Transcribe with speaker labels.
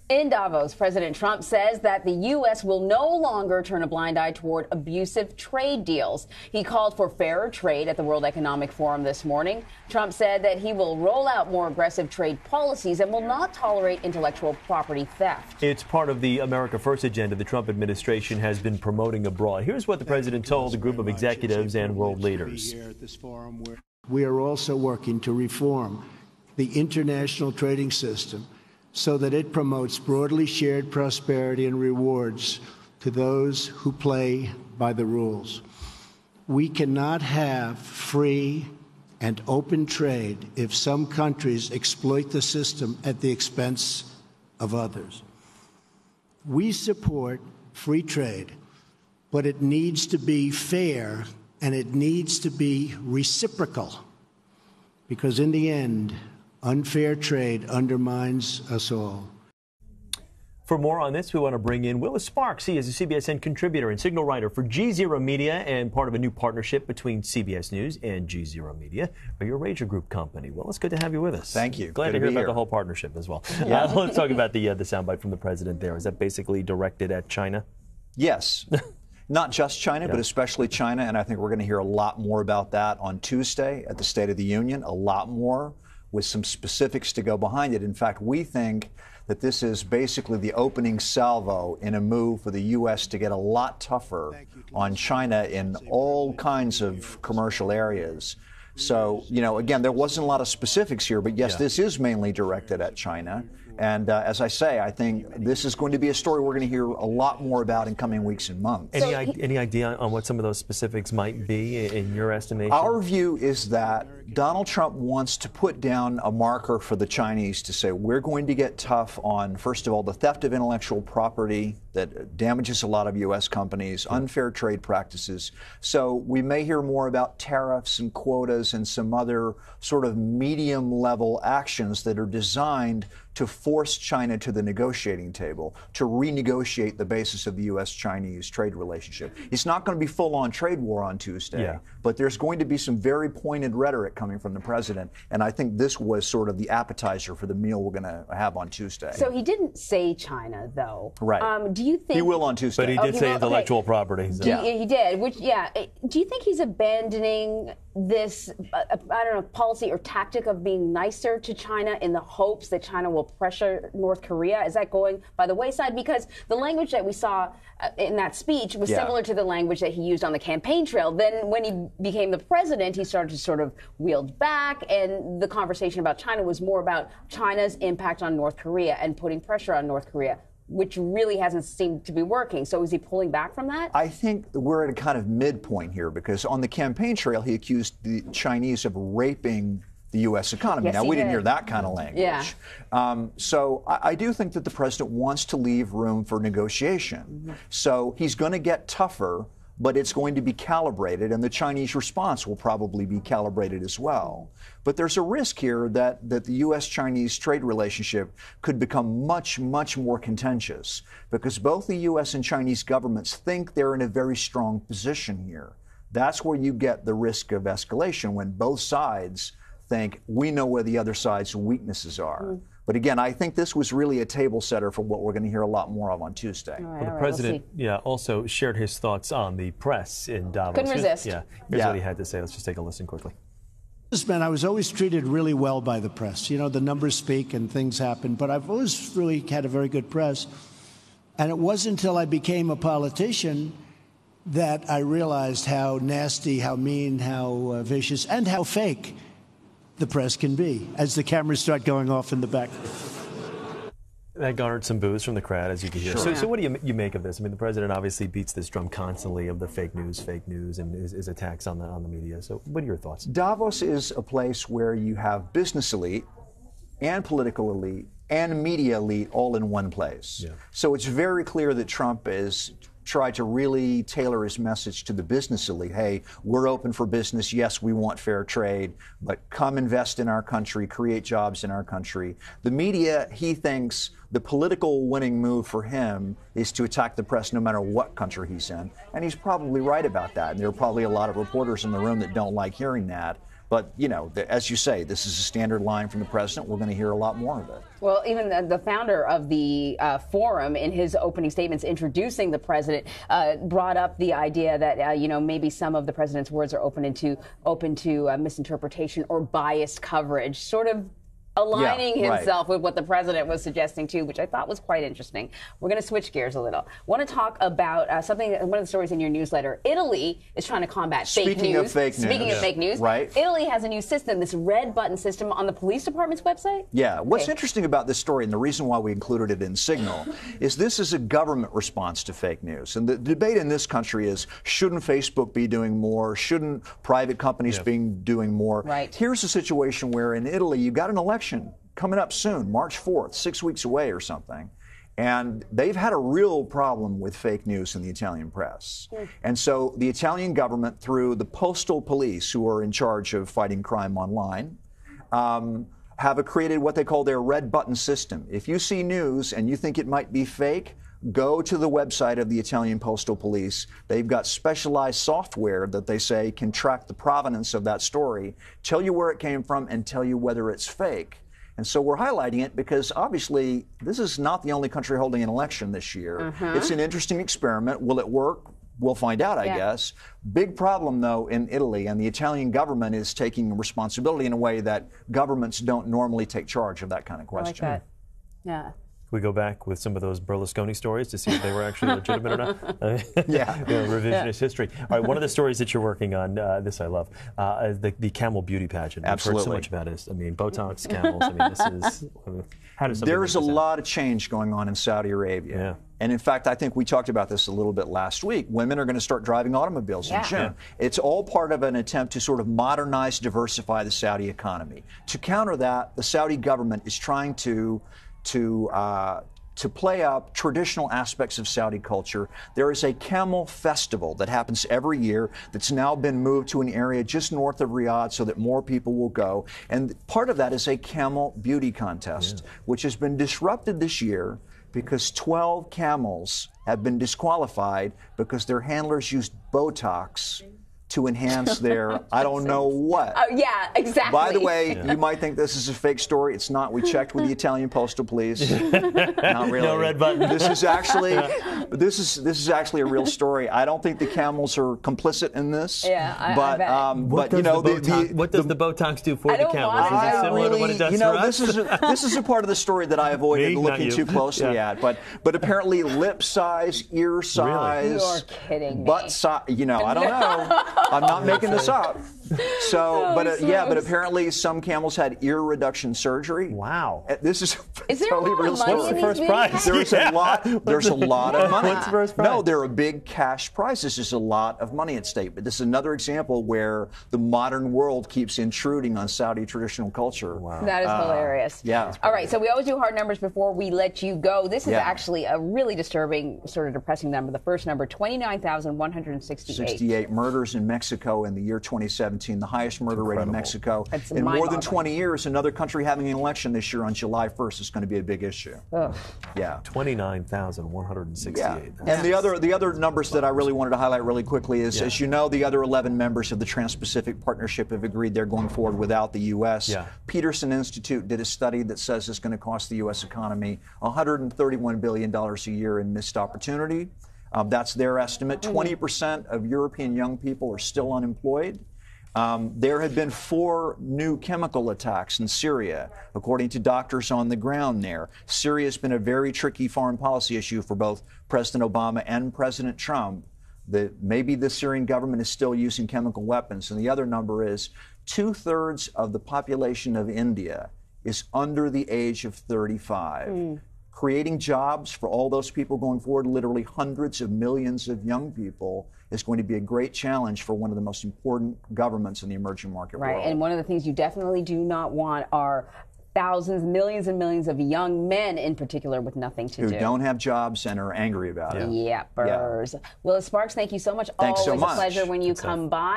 Speaker 1: In Davos, President Trump says that the U.S. will no longer turn a blind eye toward abusive trade deals. He called for fairer trade at the World Economic Forum this morning. Trump said that he will roll out more aggressive trade policies and will not tolerate intellectual property theft.
Speaker 2: It's part of the America First agenda the Trump administration has been promoting abroad. Here's what the president told a group of executives and world leaders.
Speaker 3: We are also working to reform the international trading system so that it promotes broadly shared prosperity and rewards to those who play by the rules. We cannot have free and open trade if some countries exploit the system at the expense of others. We support free trade, but it needs to be fair and it needs to be reciprocal, because in the end, unfair trade undermines us all.
Speaker 2: For more on this, we want to bring in Willis Sparks. He is a CBSN contributor and signal writer for GZERO Media and part of a new partnership between CBS News and GZERO Media, or your Wragge Group company. Willis, good to have you with us.
Speaker 4: Thank you.
Speaker 2: Glad to hear about the whole partnership as well. Let's talk about the soundbite from the president there. Is that basically directed at China?
Speaker 4: Yes. Not just China, but especially China, and I think we're going to hear a lot more about that on Tuesday at the State of the Union, a lot more, with some specifics to go behind it. In fact, we think that this is basically the opening salvo in a move for the U.S. to get a lot tougher on China in all kinds of commercial areas. So, you know, again, there wasn't a lot of specifics here, but yes, this is mainly directed at China. And as I say, I think this is going to be a story we're going to hear a lot more about in coming weeks and months.
Speaker 2: Any idea on what some of those specifics might be in your estimation?
Speaker 4: Our view is that Donald Trump wants to put down a marker for the Chinese to say we're going to get tough on, first of all, the theft of intellectual property that damages a lot of U.S. companies, unfair trade practices. So we may hear more about tariffs and quotas and some other sort of medium-level actions that are designed to force China to the negotiating table, to renegotiate the basis of the U.S.-Chinese trade relationship. It's not going to be full-on trade war on Tuesday, but there's going to be some very pointed rhetoric coming from the president, and I think this was sort of the appetizer for the meal we're going to have on Tuesday.
Speaker 1: So he didn't say China, though.
Speaker 4: Right.
Speaker 1: Do you think
Speaker 4: he will on Tuesday?
Speaker 2: But he did say intellectual property. So.
Speaker 1: He did. Which, do you think he's abandoning this, I don't know, policy or tactic of being nicer to China in the hopes that China will pressure North Korea? Is that going by the wayside? Because the language that we saw in that speech was similar to the language that he used on the campaign trail. Then when he became the president, he started to sort of wield back, and the conversation about China was more about China's impact on North Korea and putting pressure on North Korea, which really hasn't seemed to be working. So is he pulling back from that? I think we're at a kind of midpoint here, because on the campaign trail, he accused the Chinese of raping the U.S. economy. Now, we didn't hear that kind of language. So I do think that the president wants to leave room for negotiation. So he's going to get tougher, but it's going to be calibrated, and the Chinese response will probably be calibrated as well. But there's a risk here that the U.S.-Chinese trade relationship could become much, much more contentious, because both the U.S. and Chinese governments think they're in a very strong position here. That's where you get the risk of escalation, when both sides think we know where the other side's weaknesses are. But again, I think this was really a table setter for what we're going to hear a lot more of on Tuesday.
Speaker 2: The president, also shared his thoughts on the press in Davos.
Speaker 1: Couldn't resist.
Speaker 2: Here's what he had to say. Let's just take a listen quickly.
Speaker 3: I was always treated really well by the press. You know, the numbers speak and things happen, but I've always really had a very good press. And it wasn't until I became a politician that I realized how nasty, how mean, how vicious, and how fake the press can be as the cameras start going off in the back.
Speaker 2: That garnered some boos from the crowd, as you can hear. So what do you make of this? I mean, the president obviously beats this drum constantly of the fake news, and his attacks on the media. So what are your thoughts?
Speaker 4: Davos is a place where you have business elite and political elite and media elite all in one place. So it's very clear that Trump is tried to really tailor his message to the business elite. Hey, we're open for business. Yes, we want fair trade, but come invest in our country, create jobs in our country. The media, he thinks the political winning move for him is to attack the press no matter what country he's in. And he's probably right about that. And there are probably a lot of reporters in the room that don't like hearing that. But, you know, as you say, this is a standard line from the president. We're going to hear a lot more of it.
Speaker 1: Well, even the founder of the forum, in his opening statements introducing the president, brought up the idea that, you know, maybe some of the president's words are open to misinterpretation or biased coverage, sort of aligning himself with what the president was suggesting too, which I thought was quite interesting. We're going to switch gears a little. Want to talk about one of the stories in your newsletter. Italy is trying to combat fake news. Speaking of fake news,
Speaker 4: right?
Speaker 1: Italy has a new system, this red button system on the police department's website.
Speaker 4: Yeah. What's interesting about this story, and the reason why we included it in Signal, is this is a government response to fake news. And the debate in this country is, shouldn't Facebook be doing more? Shouldn't private companies be doing more?
Speaker 1: Right.
Speaker 4: Here's a situation where in Italy, you've got an election coming up soon, March 4th, 6 weeks away or something. And they've had a real problem with fake news in the Italian press. And so the Italian government, through the postal police, who are in charge of fighting crime online, have created what they call their red button system. If you see news and you think it might be fake, go to the website of the Italian Postal Police. They've got specialized software that they say can track the provenance of that story, tell you where it came from, and tell you whether it's fake. And so we're highlighting it because obviously this is not the only country holding an election this year. It's an interesting experiment. Will it work? We'll find out, I guess. Big problem, though, in Italy, and the Italian government is taking responsibility in a way that governments don't normally take charge of that kind of question.
Speaker 1: I like that. Yeah.
Speaker 2: We go back with some of those Berlusconi stories to see if they were actually legitimate or not. Revisionist history. All right, one of the stories that you're working on, this I love, the camel beauty pageant.
Speaker 4: Absolutely.
Speaker 2: We've heard so much about it. I mean, Botox, camels. I mean, this is how does
Speaker 4: there's a lot of change going on in Saudi Arabia.
Speaker 2: Yeah.
Speaker 4: And in fact, I think we talked about this a little bit last week. Women are going to start driving automobiles in June. It's all part of an attempt to sort of modernize, diversify the Saudi economy. To counter that, the Saudi government is trying to play up traditional aspects of Saudi culture. There is a camel festival that happens every year that's now been moved to an area just north of Riyadh so that more people will go. And part of that is a camel beauty contest, which has been disrupted this year because 12 camels have been disqualified because their handlers used Botox to enhance their, I don't know what.
Speaker 1: Yeah, exactly.
Speaker 4: By the way, you might think this is a fake story. It's not. We checked with the Italian Postal Police. Not really.
Speaker 2: No red button.
Speaker 4: This is actually a real story. I don't think the camels are complicit in this.
Speaker 1: Yeah,
Speaker 4: but
Speaker 2: what does the Botox do for the camels? Is it similar to what it does for us?
Speaker 4: This is a part of the story that I avoided looking too closely at. But apparently, lip size, ear size,
Speaker 1: You're kidding me.
Speaker 4: butt size. You know, I don't know. I'm not making this up. So, but apparently some camels had ear reduction surgery.
Speaker 2: Wow.
Speaker 4: This is
Speaker 1: there
Speaker 4: totally
Speaker 1: a lot
Speaker 4: real
Speaker 1: of money
Speaker 4: story.
Speaker 1: in these
Speaker 2: First prize.
Speaker 4: There's a lot. There's a lot of money.
Speaker 2: What's the first prize?
Speaker 4: No, there are big cash prizes. There's a lot of money at stake. But this is another example where the modern world keeps intruding on Saudi traditional culture.
Speaker 1: Wow. That is hilarious.
Speaker 4: Yeah.
Speaker 1: All right, so we always do hard numbers before we let you go. This is actually a really disturbing, sort of depressing number. The first number, 29,168.
Speaker 4: 68 murders in Mexico in the year 2017, the highest murder rate in Mexico.
Speaker 1: That's
Speaker 4: in more than
Speaker 1: mind-boggling.
Speaker 4: 20 years. Another country having an election this year on July 1st is going to be a big issue.
Speaker 1: Ugh.
Speaker 4: Yeah.
Speaker 2: 29,168.
Speaker 4: Yeah. And the other numbers that I really wanted to highlight really quickly is, as you know, the other 11 members of the Trans-Pacific Partnership have agreed they're going forward without the U.S.
Speaker 2: Yeah.
Speaker 4: Peterson Institute did a study that says it's going to cost the U.S. economy $131 billion a year in missed opportunity. That's their estimate. 20% of European young people are still unemployed. There have been 4 new chemical attacks in Syria, according to doctors on the ground there. Syria has been a very tricky foreign policy issue for both President Obama and President Trump. Maybe the Syrian government is still using chemical weapons. And the other number is 2/3 of the population of India is under the age of 35. Creating jobs for all those people going forward, literally hundreds of millions of young people, is going to be a great challenge for one of the most important governments in the emerging market world.
Speaker 1: Right, and one of the things you definitely do not want are thousands, millions and millions of young men in particular with nothing to do.
Speaker 4: Who don't have jobs and are angry about it.
Speaker 1: Yappers. Willis Sparks, thank you so much.
Speaker 4: Thanks so
Speaker 1: Always
Speaker 4: much.
Speaker 1: a pleasure when you come by.